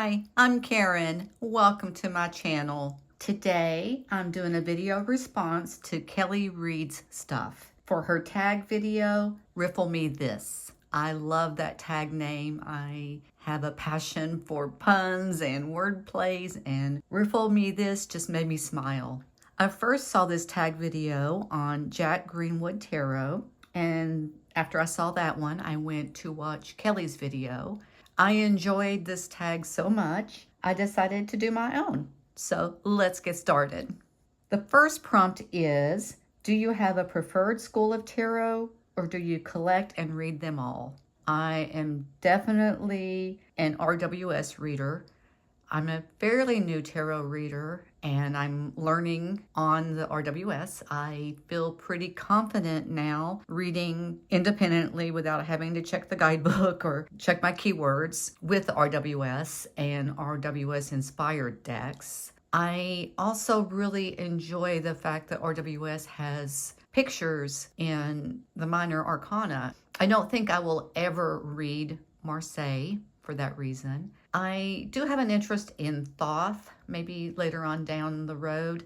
Hi, I'm Karen. Welcome to my channel. Today, I'm doing a video response to Kelly Reid's stuff. For her tag video, Riffle Me This. I love that tag name. I have a passion for puns and word plays, and Riffle Me This just made me smile. I first saw this tag video on Jack Greenwood Tarot, and after I saw that one, I went to watch Kelly's video. I enjoyed this tag so much, I decided to do my own. So let's get started. The first prompt is, do you have a preferred school of tarot, or do you collect and read them all? I am definitely an RWS reader. I'm a fairly new tarot reader and I'm learning on the RWS. I feel pretty confident now reading independently without having to check the guidebook or check my keywords with RWS and RWS inspired decks. I also really enjoy the fact that RWS has pictures in the minor arcana. I don't think I will ever read Marseille for that reason. I do have an interest in Thoth, maybe later on down the road.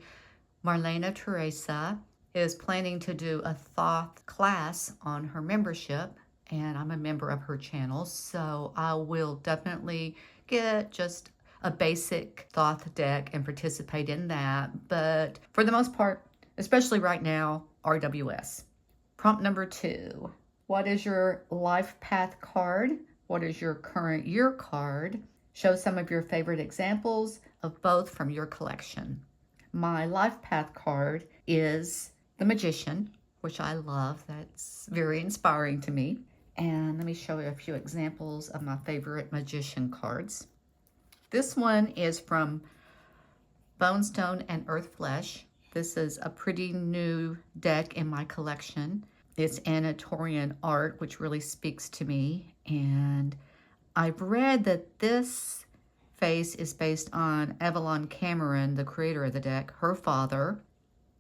Marlena Teresa is planning to do a Thoth class on her membership, and I'm a member of her channel, so I will definitely get just a basic Thoth deck and participate in that. But for the most part, especially right now, RWS. Prompt number 2. What is your life path card? What is your current year card? Show some of your favorite examples of both from your collection. My life path card is the Magician, which I love. That's very inspiring to me. And let me show you a few examples of my favorite Magician cards. This one is from Bone Stone and Earth Flesh. This is a pretty new deck in my collection. It's Anatorian art, which really speaks to me. And I've read that this face is based on Avalon Cameron, the creator of the deck, her father.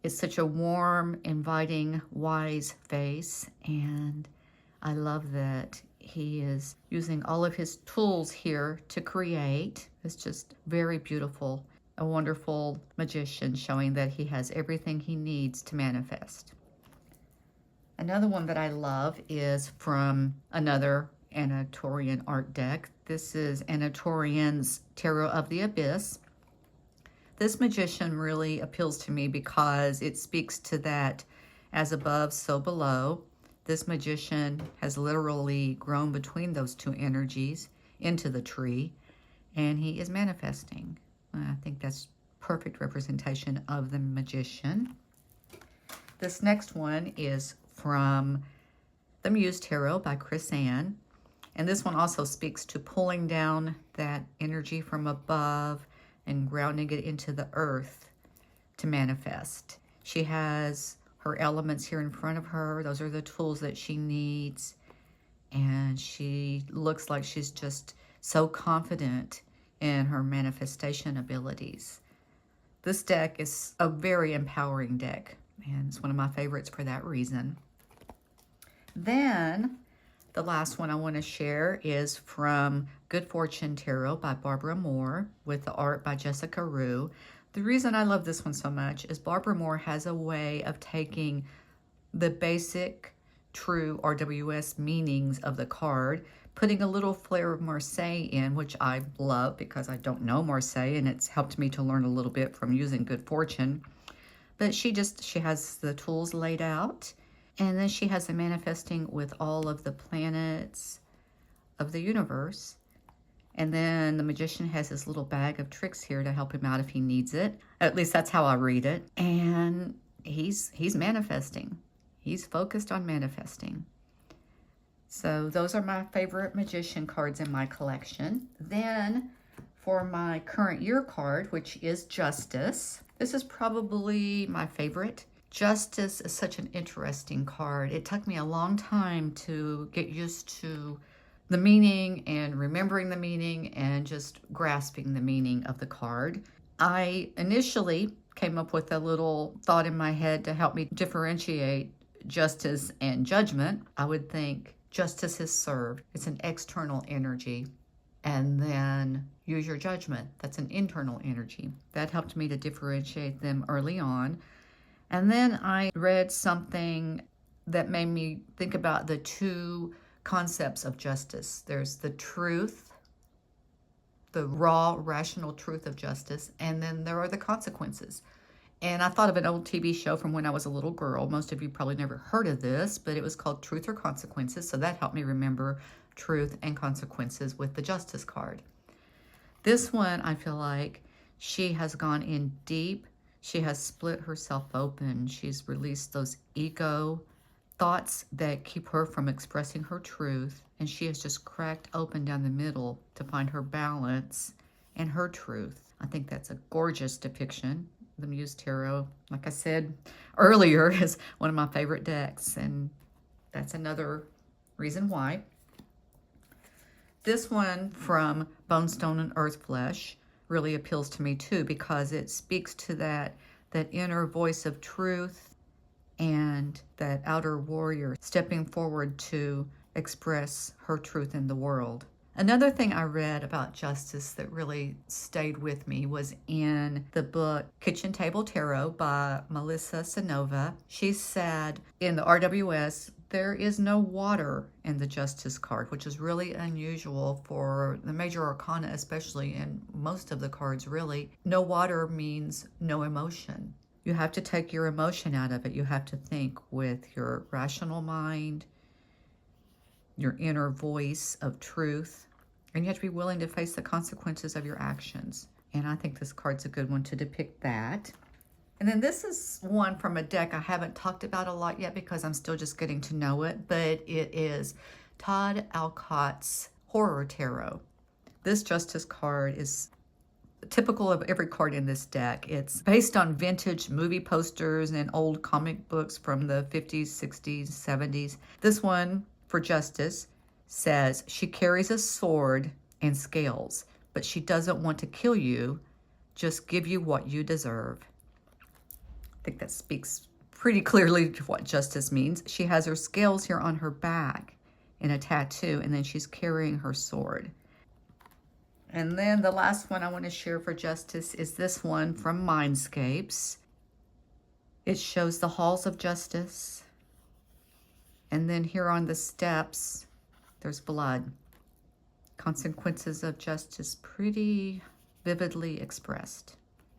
It's such a warm, inviting, wise face. And I love that he is using all of his tools here to create. It's just very beautiful. A wonderful magician showing that he has everything he needs to manifest. Another one that I love is from another Anatorian art deck. This is Anatorian's Tarot of the Abyss. This magician really appeals to me because it speaks to that as above, so below. This magician has literally grown between those two energies into the tree, and he is manifesting. I think that's perfect representation of the magician. This next one is from The Muse Tarot by Chris Ann. And this one also speaks to pulling down that energy from above and grounding it into the earth to manifest. She has her elements here in front of her. Those are the tools that she needs. And she looks like she's just so confident in her manifestation abilities. This deck is a very empowering deck, and it's one of my favorites for that reason. Then the last one I want to share is from Good Fortune Tarot by Barbara Moore with the art by Jessica Rue. The reason I love this one so much is Barbara Moore has a way of taking the basic, true RWS meanings of the card, putting a little flair of Marseille in, which I love because I don't know Marseille, and it's helped me to learn a little bit from using Good Fortune. But she has the tools laid out, and then she has the manifesting with all of the planets of the universe. And then the magician has his little bag of tricks here to help him out if he needs it. At least that's how I read it. And he's manifesting. He's focused on manifesting. So those are my favorite magician cards in my collection. Then for my current year card, which is Justice. This is probably my favorite. Justice is such an interesting card. It took me a long time to get used to the meaning and remembering the meaning and just grasping the meaning of the card. I initially came up with a little thought in my head to help me differentiate justice and judgment. I would think justice is served. It's an external energy. and then use your judgment. That's an internal energy. That helped me to differentiate them early on. And then I read something that made me think about the two concepts of justice. There's the truth, the raw, rational truth of justice, and then there are the consequences. And I thought of an old TV show from when I was a little girl. Most of you probably never heard of this, but it was called Truth or Consequences. So that helped me remember truth and consequences with the justice card. This one, I feel like she has gone in deep. She has split herself open. She's released those ego thoughts that keep her from expressing her truth. And she has just cracked open down the middle to find her balance and her truth. I think that's a gorgeous depiction. The Muse Tarot, like I said earlier, is one of my favorite decks. And that's another reason why. This one from Bone, Stone, and Earth Flesh really appeals to me too, because it speaks to that inner voice of truth and that outer warrior stepping forward to express her truth in the world. Another thing I read about justice that really stayed with me was in the book Kitchen Table Tarot by Melissa Sanova. She said in the RWS, there is no water in the Justice card, which is really unusual for the major arcana, especially, and most of the cards really. No water means no emotion. You have to take your emotion out of it. You have to think with your rational mind, your inner voice of truth, and you have to be willing to face the consequences of your actions. And I think this card's a good one to depict that. And then this is one from a deck I haven't talked about a lot yet because I'm still just getting to know it, but it is Todd Alcott's Horror Tarot. This Justice card is typical of every card in this deck. It's based on vintage movie posters and old comic books from the 50s, 60s, 70s. This one for Justice says she carries a sword and scales, but she doesn't want to kill you, just give you what you deserve. I think that speaks pretty clearly to what justice means. She has her scales here on her back in a tattoo, and then she's carrying her sword. And then the last one I want to share for justice is this one from Mindscapes. It shows the halls of justice. And then here on the steps, there's blood. Consequences of justice pretty vividly expressed.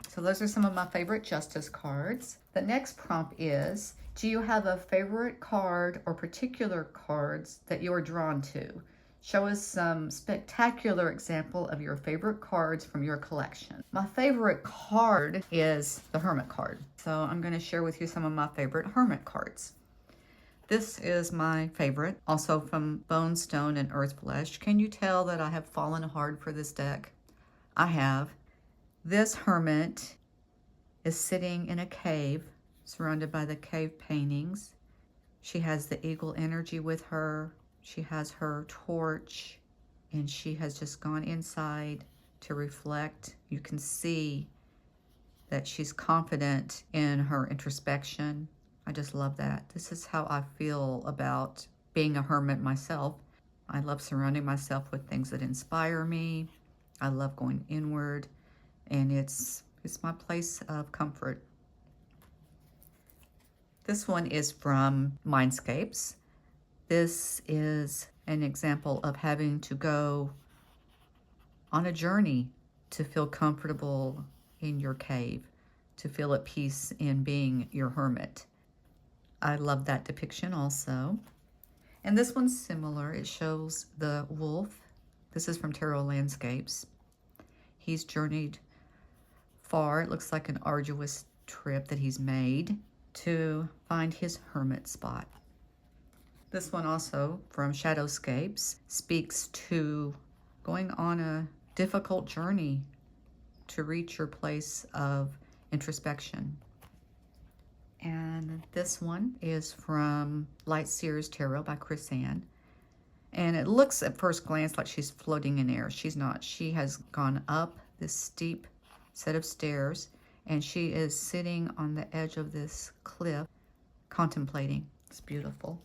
So those are some of my favorite justice cards. The next prompt is, do you have a favorite card or particular cards that you are drawn to? Show us some spectacular example of your favorite cards from your collection. My favorite card is the Hermit card. So I'm going to share with you some of my favorite Hermit cards. This is my favorite, also from Bone, Stone, and Earth Flesh. Can you tell that I have fallen hard for this deck? I have. This Hermit is sitting in a cave, surrounded by the cave paintings. She has the eagle energy with her. She has her torch, and she has just gone inside to reflect. You can see that she's confident in her introspection. I just love that. This is how I feel about being a hermit myself. I love surrounding myself with things that inspire me. I love going inward, and it's my place of comfort. This one is from Mindscapes. This is an example of having to go on a journey to feel comfortable in your cave, to feel at peace in being your hermit. I love that depiction also. And this one's similar. It shows the wolf. This is from Tarot Landscapes. He's journeyed far. It looks like an arduous trip that he's made to find his hermit spot. This one also from Shadowscapes speaks to going on a difficult journey to reach your place of introspection. And this one is from Light Seers Tarot by Chris Ann. And it looks at first glance like she's floating in air. She's not. She has gone up this steep set of stairs, and she is sitting on the edge of this cliff, contemplating. It's beautiful.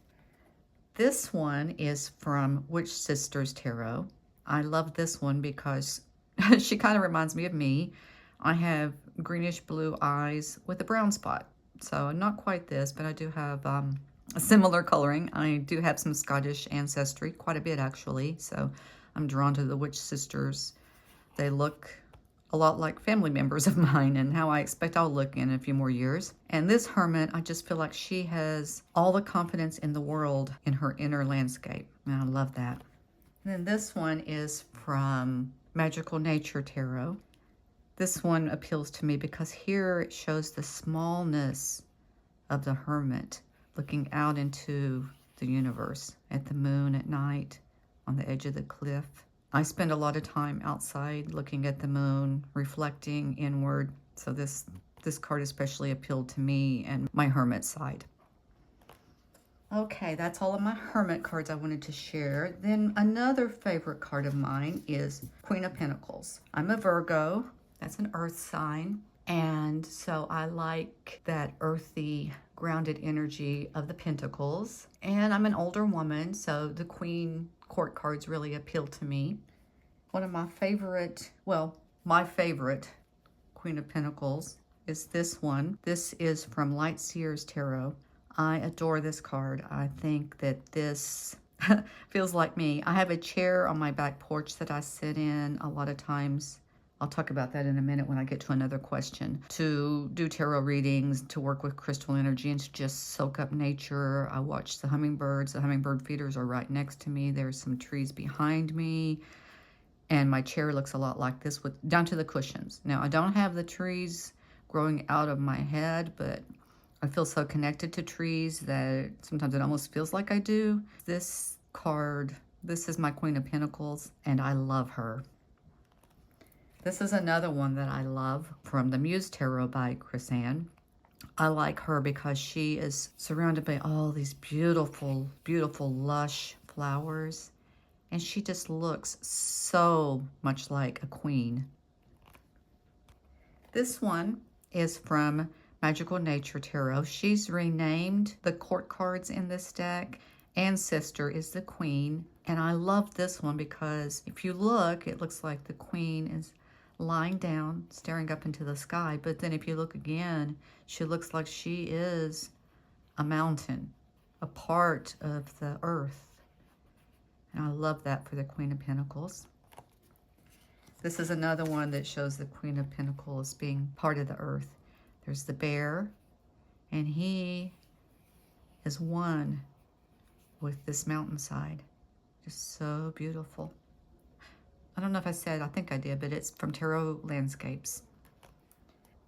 This one is from Witch Sisters Tarot. I love this one because she kind of reminds me of me. I have greenish blue eyes with a brown spot. So not quite this, but I do have a similar coloring. I do have some Scottish ancestry, quite a bit actually. So I'm drawn to the witch sisters. They look a lot like family members of mine and how I expect I'll look in a few more years. And this hermit, I just feel like she has all the confidence in the world in her inner landscape. And I love that. And then this one is from Magical Nature Tarot. This one appeals to me because here it shows the smallness of the hermit looking out into the universe at the moon at night on the edge of the cliff. I spend a lot of time outside looking at the moon, reflecting inward. So this card especially appealed to me and my hermit side. Okay, that's all of my hermit cards I wanted to share. Then another favorite card of mine is Queen of Pentacles. I'm a Virgo. That's an earth sign. And so I like that earthy, grounded energy of the Pentacles. And I'm an older woman, so the Queen court cards really appeal to me. One of my favorite, well, my favorite Queen of Pentacles is this one. This is from Light Seers Tarot. I adore this card. I think that this feels like me. I have a chair on my back porch that I sit in a lot of times. I'll talk about that in a minute when I get to another question. To do tarot readings, to work with crystal energy, and to just soak up nature. I watch the hummingbirds. The hummingbird feeders are right next to me. There's some trees behind me. And my chair looks a lot like this, with down to the cushions. Now, I don't have the trees growing out of my head, but I feel so connected to trees that sometimes it almost feels like I do. This card, this is my Queen of Pentacles, and I love her. This is another one that I love from the Muse Tarot by Chris-Anne. I like her because she is surrounded by all these beautiful, beautiful, lush flowers. And she just looks so much like a queen. This one is from Magical Nature Tarot. She's renamed the court cards in this deck. Ancestor is the queen. And I love this one because if you look, it looks like the queen is lying down, staring up into the sky. But then if you look again, she looks like she is a mountain, a part of the earth. And I love that for the Queen of Pentacles. This is another one that shows the Queen of Pentacles being part of the earth. There's the bear, and he is one with this mountainside. Just so beautiful. I don't know if I said, I think I did, but it's from Tarot Landscapes.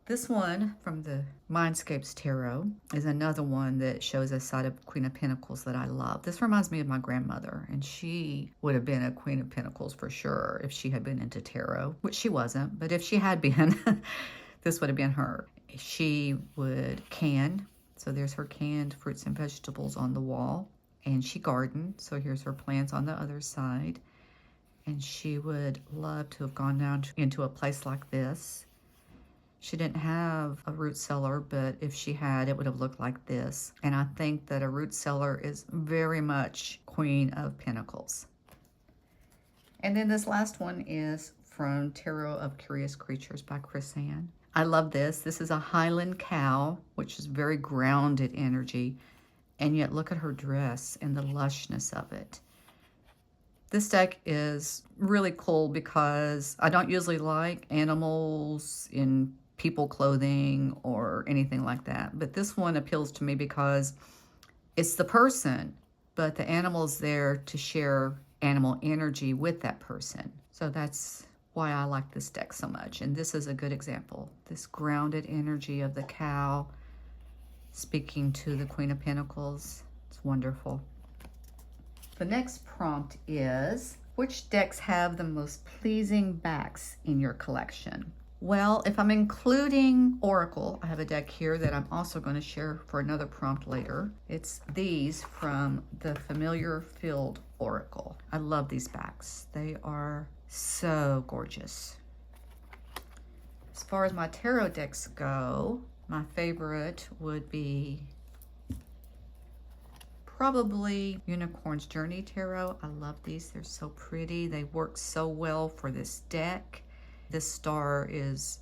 This one from the Mindscapes Tarot is another one that shows a side of Queen of Pentacles that I love. This reminds me of my grandmother, and she would have been a Queen of Pentacles for sure if she had been into tarot, which she wasn't, but if she had been, this would have been her. She would can, so there's her canned fruits and vegetables on the wall, and she gardened, so here's her plants on the other side. And she would love to have gone down into a place like this. She didn't have a root cellar, but if she had, it would have looked like this. And I think that a root cellar is very much Queen of Pentacles. And then this last one is from Tarot of Curious Creatures by Chris-Anne. I love this. This is a Highland cow, which is very grounded energy. And yet look at her dress and the lushness of it. This deck is really cool because I don't usually like animals in people clothing or anything like that. But this one appeals to me because it's the person, but the animal's there to share animal energy with that person. So that's why I like this deck so much. And this is a good example. This grounded energy of the cow speaking to the Queen of Pentacles. It's wonderful. The next prompt is, which decks have the most pleasing backs in your collection? Well, if I'm including Oracle, I have a deck here that I'm also going to share for another prompt later. It's these from the Familiar Field Oracle. I love these backs. They are so gorgeous. As far as my tarot decks go, my favorite would be probably Unicorn's Journey Tarot. I love these. They're so pretty. They work so well for this deck. This star is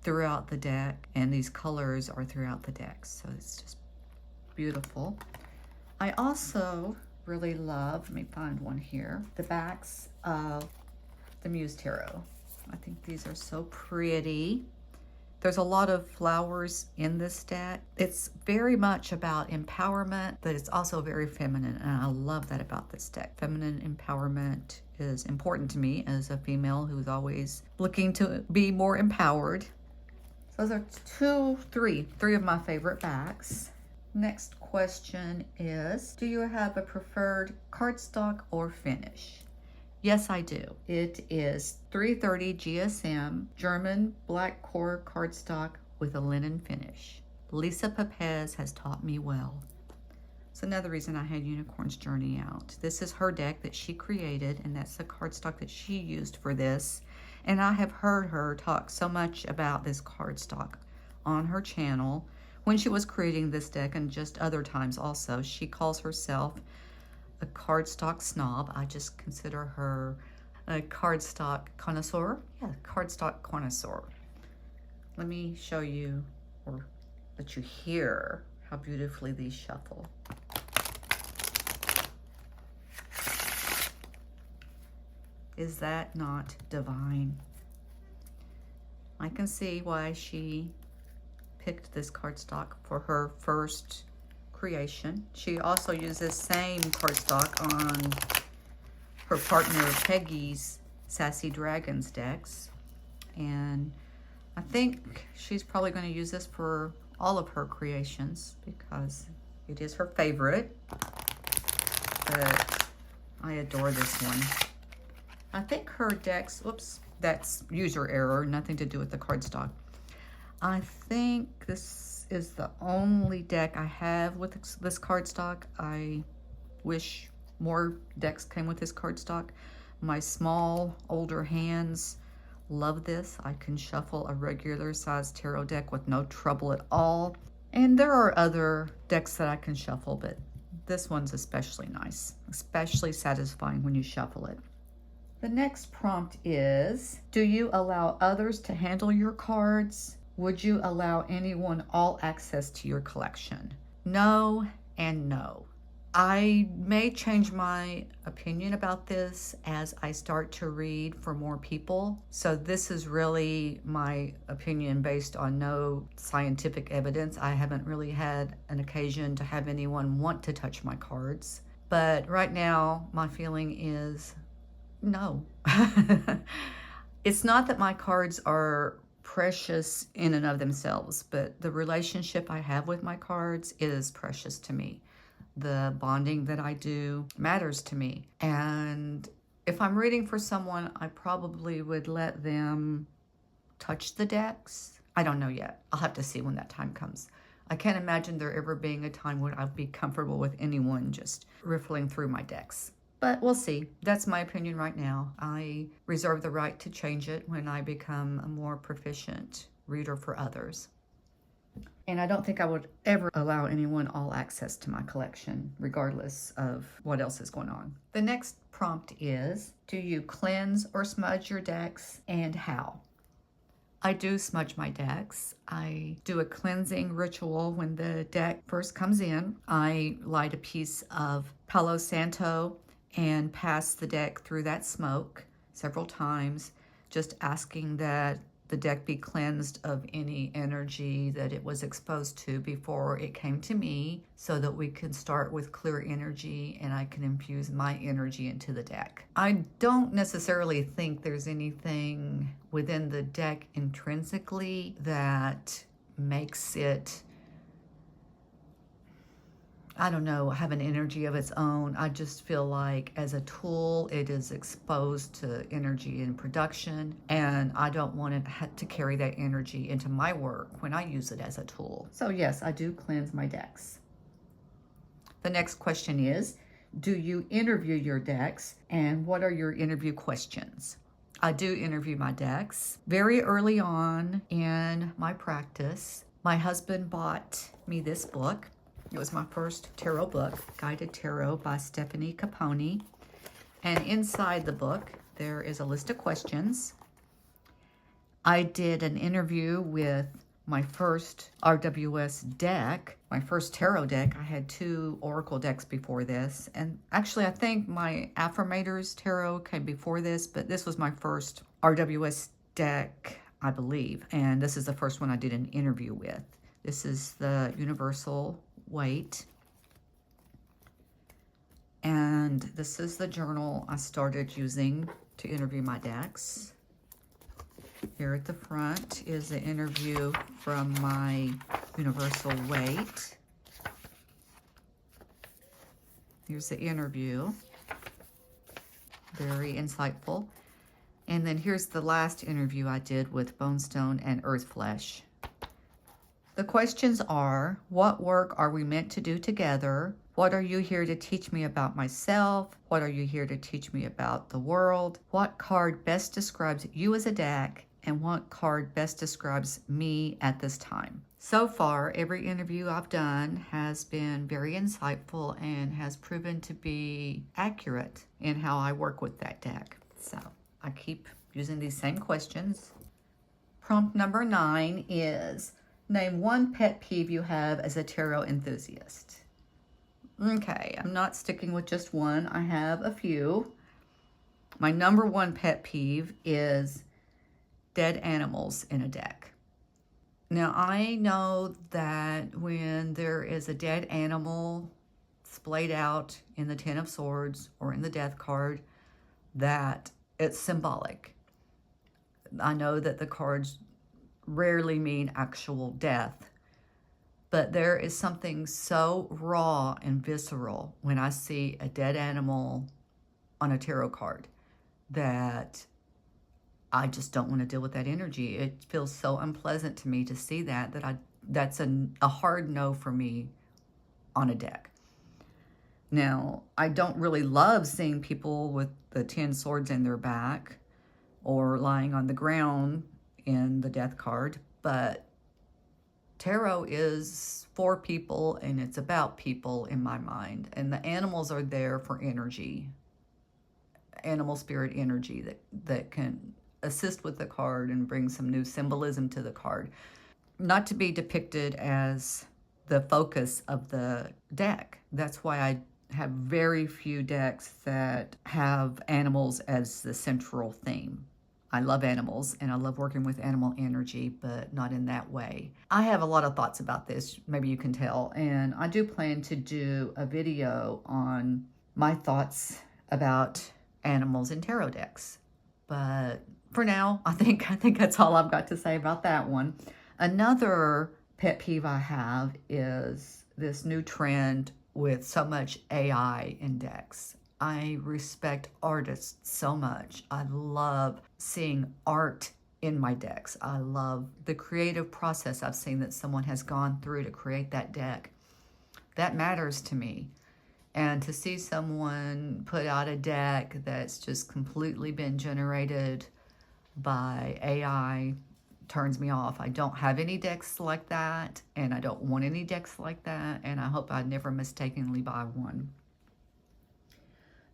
throughout the deck, and these colors are throughout the deck. So it's just beautiful. I also really love, let me find one here, the backs of the Muse Tarot. I think these are so pretty. There's a lot of flowers in this deck. It's very much about empowerment, but it's also very feminine, and I love that about this deck. Feminine empowerment is important to me as a female who's always looking to be more empowered. So those are three of my favorite backs. Next question is, do you have a preferred cardstock or finish? Yes, I do. It is 330 GSM German black core cardstock with a linen finish. Lisa Pepez has taught me well. It's another reason I had Unicorn's Journey out. This is her deck that she created, and that's the cardstock that she used for this. And I have heard her talk so much about this cardstock on her channel when she was creating this deck, and just other times also. She calls herself a cardstock snob. I just consider her a cardstock connoisseur. Yeah, cardstock connoisseur. Let me show you, or let you hear, how beautifully these shuffle. Is that not divine? I can see why she picked this cardstock for her first creation. She also used this same cardstock on her partner Peggy's Sassy Dragons decks. And I think she's probably going to use this for all of her creations because it is her favorite. But I adore this one. I think her decks, whoops, that's user error, nothing to do with the cardstock. I think this is the only deck I have with this cardstock. I wish more decks came with this cardstock. My small, older hands love this. I can shuffle a regular size tarot deck with no trouble at all. And there are other decks that I can shuffle, but this one's especially nice, especially satisfying when you shuffle it. The next prompt is, do you allow others to handle your cards? Would you allow anyone all access to your collection? No and no. I may change my opinion about this as I start to read for more people. So this is really my opinion based on no scientific evidence. I haven't really had an occasion to have anyone want to touch my cards. But right now, my feeling is no. It's not that my cards are precious in and of themselves, but the relationship I have with my cards is precious to me. The bonding that I do matters to me. And if I'm reading for someone, I probably would let them touch the decks. I don't know yet. I'll have to see when that time comes. I can't imagine there ever being a time when I'd be comfortable with anyone just riffling through my decks. But we'll see. That's my opinion right now. I reserve the right to change it when I become a more proficient reader for others. And I don't think I would ever allow anyone all access to my collection, regardless of what else is going on. The next prompt is, do you cleanse or smudge your decks, and how? I do smudge my decks. I do a cleansing ritual when the deck first comes in. I light a piece of Palo Santo and pass the deck through that smoke several times, just asking that the deck be cleansed of any energy that it was exposed to before it came to me, so that we can start with clear energy and I can infuse my energy into the deck. I don't necessarily think there's anything within the deck intrinsically that makes it, I don't know, have an energy of its own. I just feel like as a tool, it is exposed to energy in production, and I don't want it to carry that energy into my work when I use it as a tool. So yes, I do cleanse my decks. The next question is, do you interview your decks, and what are your interview questions? I do interview my decks. Very early on in my practice, my husband bought me this book. It was my first tarot book, Guided Tarot by Stephanie Capone. And inside the book, there is a list of questions. I did an interview with my first RWS deck, my first tarot deck. I had 2 oracle decks before this. And actually, I think my Affirmators tarot came before this, but this was my first RWS deck, I believe. And this is the first one I did an interview with. This is the Universal Weight. And this is the journal I started using to interview my decks. Here at the front is the interview from my Universal Weight. Here's the interview. Very insightful. And then here's the last interview I did with Bonestone and Earthflesh. The questions are, what work are we meant to do together? What are you here to teach me about myself? What are you here to teach me about the world? What card best describes you as a deck? And what card best describes me at this time? So far, every interview I've done has been very insightful and has proven to be accurate in how I work with that deck. So I keep using these same questions. Prompt number 9 is, name one pet peeve you have as a tarot enthusiast. Okay, I'm not sticking with just one. I have a few. My number 1 pet peeve is dead animals in a deck. Now, I know that when there is a dead animal splayed out in the Ten of Swords or in the Death card, that it's symbolic. I know that the cards rarely mean actual death, but there is something so raw and visceral when I see a dead animal on a tarot card that I just don't want to deal with that energy. It feels so unpleasant to me to see that's a hard no for me on a deck. Now, I don't really love seeing people with the 10 swords in their back or lying on the ground in the death card, but tarot is for people and it's about people in my mind. And the animals are there for energy, animal spirit energy that can assist with the card and bring some new symbolism to the card. Not to be depicted as the focus of the deck. That's why I have very few decks that have animals as the central theme. I love animals and I love working with animal energy, but not in that way. I have a lot of thoughts about this, maybe you can tell, and I do plan to do a video on my thoughts about animals in tarot decks. But for now, I think that's all I've got to say about that one. Another pet peeve I have is this new trend with so much AI in decks. I respect artists so much. I love seeing art in my decks. I love the creative process I've seen that someone has gone through to create that deck. That matters to me. And to see someone put out a deck that's just completely been generated by AI turns me off. I don't have any decks like that, and I don't want any decks like that, and I hope I never mistakenly buy one.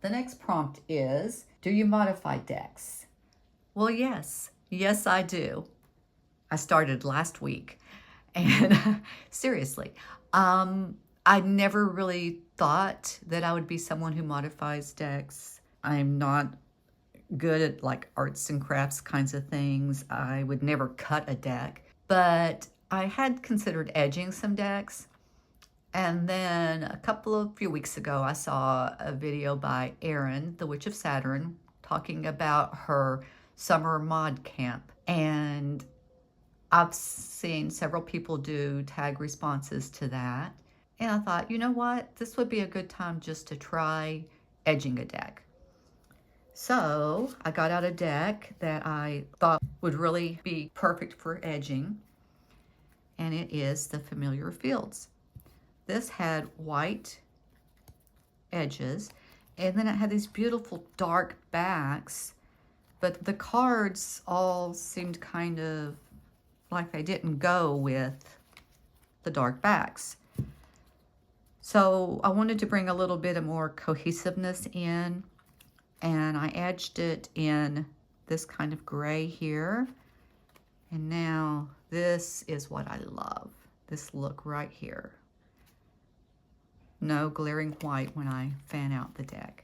The next prompt is, do you modify decks? Well, yes. Yes, I do. I started last week, and seriously, I never really thought that I would be someone who modifies decks. I'm not good at like arts and crafts kinds of things. I would never cut a deck, but I had considered edging some decks. And then a few weeks ago, I saw a video by Erin, the Witch of Saturn, talking about her summer mod camp. And I've seen several people do tag responses to that. And I thought, you know what? This would be a good time just to try edging a deck. So I got out a deck that I thought would really be perfect for edging. And it is the Familiar Fields. This had white edges, and then it had these beautiful dark backs, but the cards all seemed kind of like they didn't go with the dark backs. So I wanted to bring a little bit of more cohesiveness in, and I edged it in this kind of gray here. And now this is what I love, this look right here. No glaring white when I fan out the deck.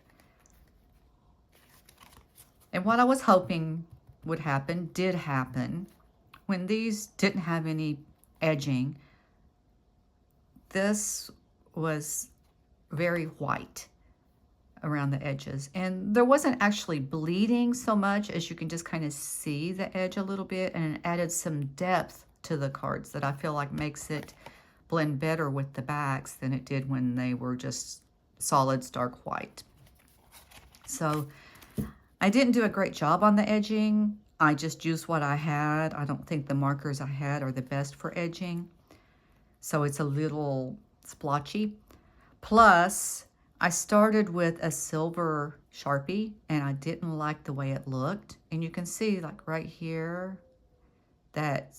And what I was hoping would happen did happen. When these didn't have any edging, this was very white around the edges. And there wasn't actually bleeding so much, as you can just kind of see the edge a little bit, and it added some depth to the cards that I feel like makes it blend better with the backs than it did when they were just solid stark white. So I didn't do a great job on the edging. I just used what I had. I don't think the markers I had are the best for edging. So it's a little splotchy. Plus, I started with a silver Sharpie and I didn't like the way it looked. And you can see like right here, that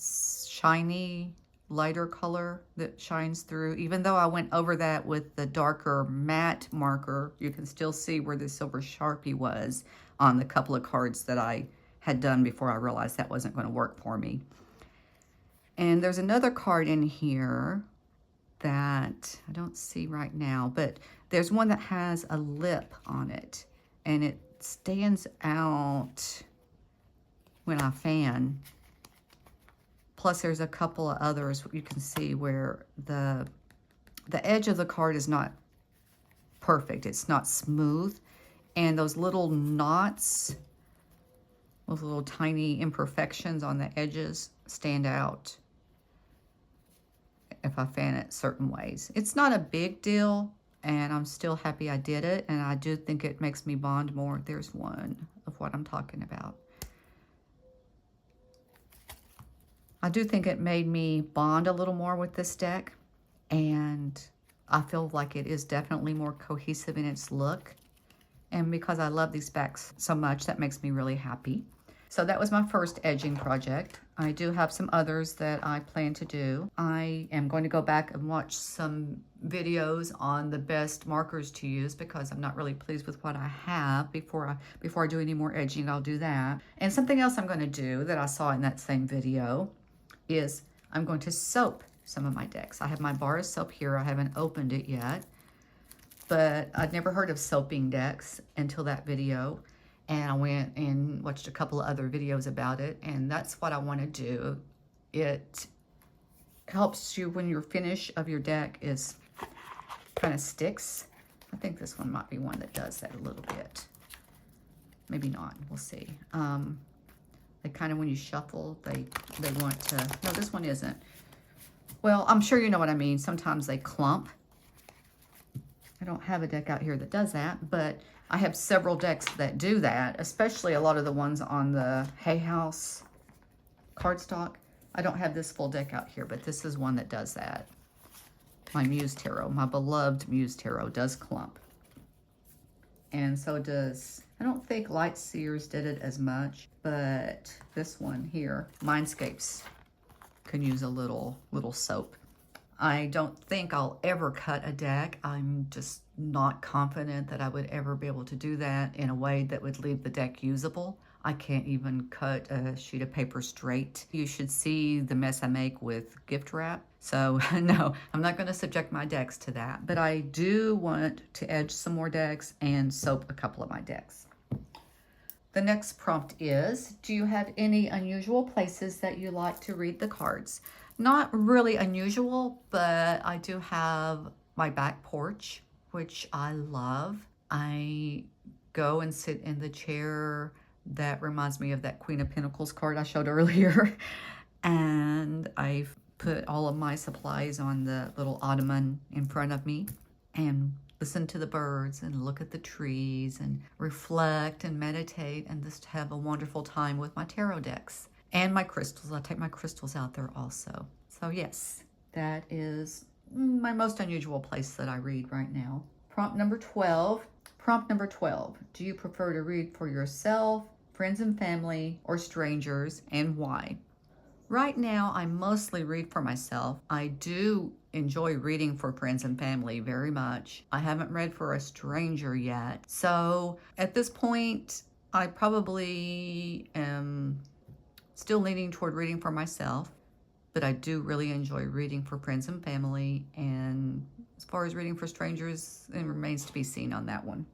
shiny lighter color that shines through. Even though I went over that with the darker matte marker, you can still see where the silver Sharpie was on the couple of cards that I had done before I realized that wasn't going to work for me. And there's another card in here that I don't see right now, but there's one that has a lip on it and it stands out when I fan. Plus there's a couple of others you can see where the edge of the card is not perfect. It's not smooth. And those little knots, those little tiny imperfections on the edges stand out if I fan it certain ways. It's not a big deal, and I'm still happy I did it, and I do think it makes me bond more. There's one of what I'm talking about. I do think it made me bond a little more with this deck, and I feel like it is definitely more cohesive in its look. And because I love these backs so much, that makes me really happy. So that was my first edging project. I do have some others that I plan to do. I am going to go back and watch some videos on the best markers to use because I'm not really pleased with what I have. Before I do any more edging, I'll do that. And something else I'm going to do that I saw in that same video is I'm going to soap some of my decks. I have my bar of soap here. I haven't opened it yet, but I'd never heard of soaping decks until that video. And I went and watched a couple of other videos about it, and that's what I want to do. It helps you when your finish of your deck is kind of sticks. I think this one might be one that does that a little bit. Maybe not, we'll see. They kind of, when you shuffle, they want to, no, this one isn't. Well, I'm sure you know what I mean. Sometimes they clump. I don't have a deck out here that does that, but I have several decks that do that, especially a lot of the ones on the Hay House cardstock. I don't have this full deck out here, but this is one that does that. My Muse Tarot, my beloved Muse Tarot, does clump. And so does, I don't think Light Seers did it as much, but this one here, Mindscapes, can use a little soap. I don't think I'll ever cut a deck. I'm just not confident that I would ever be able to do that in a way that would leave the deck usable. I can't even cut a sheet of paper straight. You should see the mess I make with gift wrap. So no, I'm not going to subject my decks to that. But I do want to edge some more decks and soap a couple of my decks. The next prompt is, do you have any unusual places that you like to read the cards? Not really unusual, but I do have my back porch, which I love. I go and sit in the chair that reminds me of that Queen of Pentacles card I showed earlier. And I've put all of my supplies on the little ottoman in front of me and listen to the birds and look at the trees and reflect and meditate and just have a wonderful time with my tarot decks. And my crystals. I take my crystals out there also. So yes, that is my most unusual place that I read right now. Prompt number 12. Prompt number 12. Do you prefer to read for yourself, friends and family, or strangers, and why? Right now, I mostly read for myself. I do enjoy reading for friends and family very much. I haven't read for a stranger yet. So at this point, I probably am still leaning toward reading for myself, but I do really enjoy reading for friends and family. And as far as reading for strangers, it remains to be seen on that one.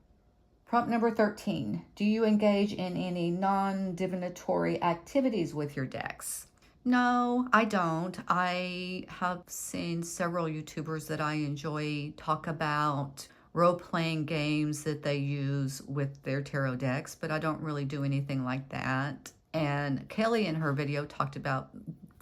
Prompt number 13. Do you engage in any non-divinatory activities with your decks? No, I don't. I have seen several YouTubers that I enjoy talk about role-playing games that they use with their tarot decks, but I don't really do anything like that. And Kelly in her video talked about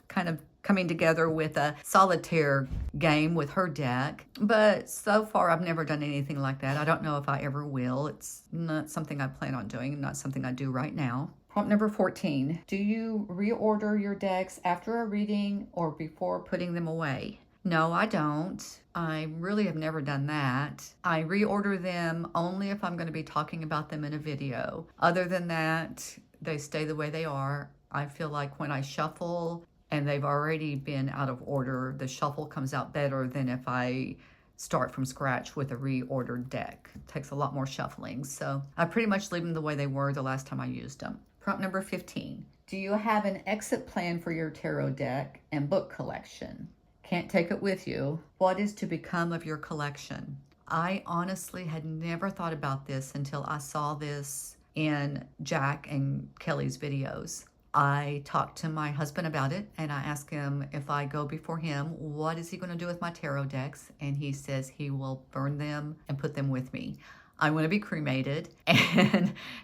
kind of coming together with a solitaire game with her deck. But so far, I've never done anything like that. I don't know if I ever will. It's not something I plan on doing, not something I do right now. Prompt number 14. Do you reorder your decks after a reading or before putting them away? No, I don't. I really have never done that. I reorder them only if I'm going to be talking about them in a video. Other than that, they stay the way they are. I feel like when I shuffle and they've already been out of order, the shuffle comes out better than if I start from scratch with a reordered deck. It takes a lot more shuffling. So I pretty much leave them the way they were the last time I used them. Prompt number 15. Do you have an exit plan for your tarot deck and book collection? Can't take it with you. What is to become of your collection? I honestly had never thought about this until I saw this in Jack and Kelly's videos. I talked to my husband about it and I asked him if I go before him, what is he going to do with my tarot decks? And he says he will burn them and put them with me. I want to be cremated,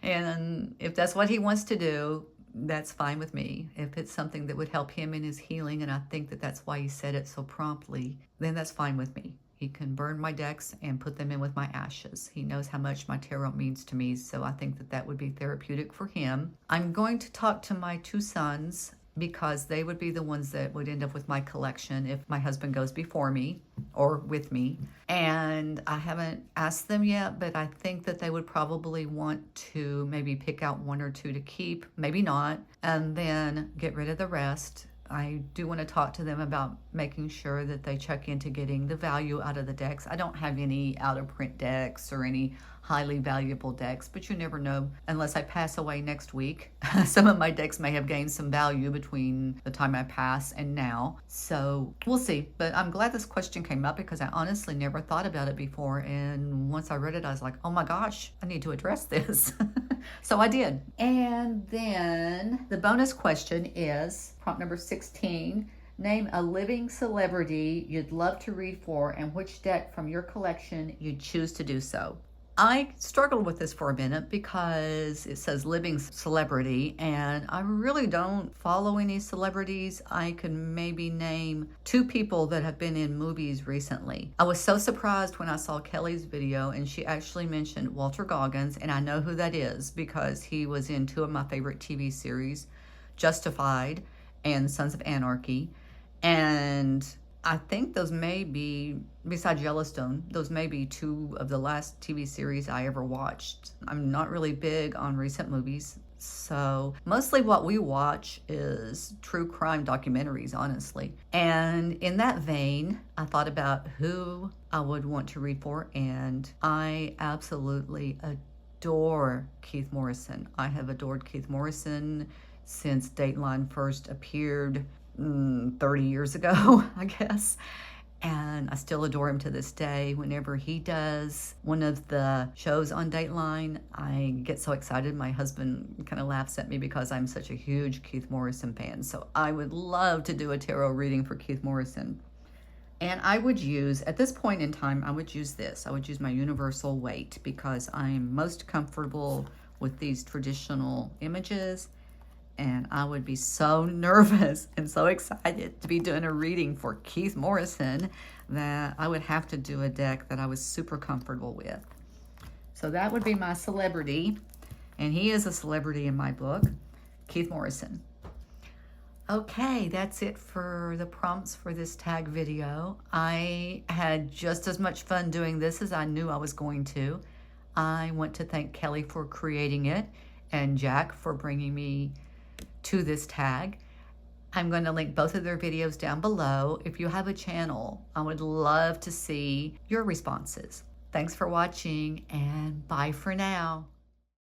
and if that's what he wants to do, that's fine with me. If it's something that would help him in his healing, and I think that that's why he said it so promptly, then that's fine with me. He can burn my decks and put them in with my ashes. He knows how much my tarot means to me, so I think that that would be therapeutic for him. I'm going to talk to my two sons because they would be the ones that would end up with my collection if my husband goes before me or with me. And I haven't asked them yet, but I think that they would probably want to maybe pick out one or two to keep, maybe not, and then get rid of the rest. I do want to talk to them about making sure that they check into getting the value out of the decks. I don't have any out-of-print decks or any highly valuable decks, but you never know unless I pass away next week. Some of my decks may have gained some value between the time I pass and now. So we'll see. But I'm glad this question came up because I honestly never thought about it before. And once I read it, I was like, oh my gosh, I need to address this. So I did. And then the bonus question is prompt number 16. Name a living celebrity you'd love to read for and which deck from your collection you'd choose to do so. I struggled with this for a minute because it says living celebrity and I really don't follow any celebrities. I can maybe name two people that have been in movies recently. I was so surprised when I saw Kelly's video and she actually mentioned Walter Goggins, and I know who that is because he was in two of my favorite TV series, Justified and Sons of Anarchy. And I think those may be, besides Yellowstone, those may be two of the last TV series I ever watched. I'm not really big on recent movies, so mostly what we watch is true crime documentaries, honestly. And in that vein, I thought about who I would want to read for, and I absolutely adore Keith Morrison. I have adored Keith Morrison since Dateline first appeared 30 years ago, I guess. And I still adore him to this day. Whenever he does one of the shows on Dateline, I get so excited. My husband kind of laughs at me because I'm such a huge Keith Morrison fan. So I would love to do a tarot reading for Keith Morrison. And I would use, at this point in time, I would use this. I would use my Universal Weight because I'm most comfortable with these traditional images. And I would be so nervous and so excited to be doing a reading for Keith Morrison that I would have to do a deck that I was super comfortable with. So that would be my celebrity. And he is a celebrity in my book, Keith Morrison. Okay, that's it for the prompts for this tag video. I had just as much fun doing this as I knew I was going to. I want to thank Kelly for creating it and Jack for bringing me to this tag. I'm going to link both of their videos down below. If you have a channel, I would love to see your responses. Thanks for watching, and bye for now.